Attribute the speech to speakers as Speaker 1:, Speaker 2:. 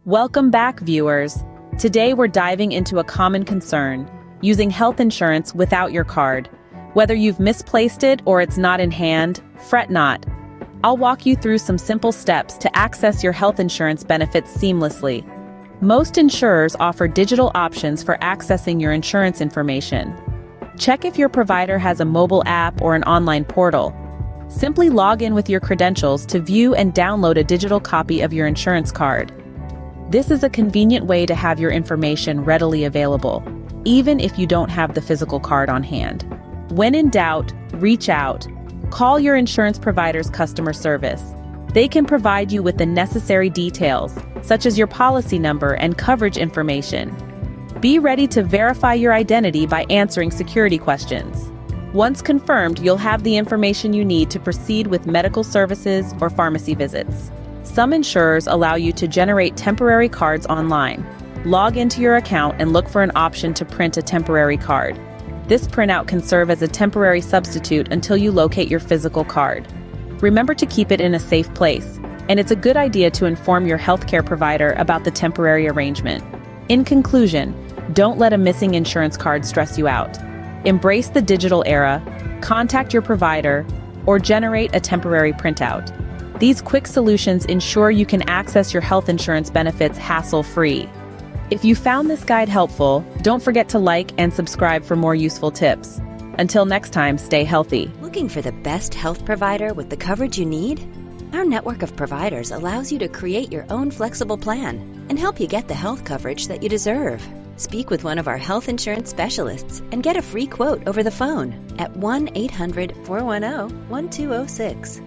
Speaker 1: Welcome back, viewers. Today we're diving into a common concern, using health insurance without your card. Whether you've misplaced it or it's not in hand, fret not. I'll walk you through some simple steps to access your health insurance benefits seamlessly. Most insurers offer digital options for accessing your insurance information. Check if your provider has a mobile app or an online portal. Simply log in with your credentials to view and download a digital copy of your insurance card. This is a convenient way to have your information readily available, even if you don't have the physical card on hand. When in doubt, reach out. Call your insurance provider's customer service. They can provide you with the necessary details, such as your policy number and coverage information. Be ready to verify your identity by answering security questions. Once confirmed, you'll have the information you need to proceed with medical services or pharmacy visits. Some insurers allow you to generate temporary cards online. Log into your account and look for an option to print a temporary card. This printout can serve as a temporary substitute until you locate your physical card. Remember to keep it in a safe place, and it's a good idea to inform your healthcare provider about the temporary arrangement. In conclusion, don't let a missing insurance card stress you out. Embrace the digital era, contact your provider, or generate a temporary printout. These quick solutions ensure you can access your health insurance benefits hassle-free. If you found this guide helpful, don't forget to like and subscribe for more useful tips. Until next time, stay healthy.
Speaker 2: Looking for the best health provider with the coverage you need? Our network of providers allows you to create your own flexible plan and help you get the health coverage that you deserve. Speak with one of our health insurance specialists and get a free quote over the phone at 1-800-410-1206.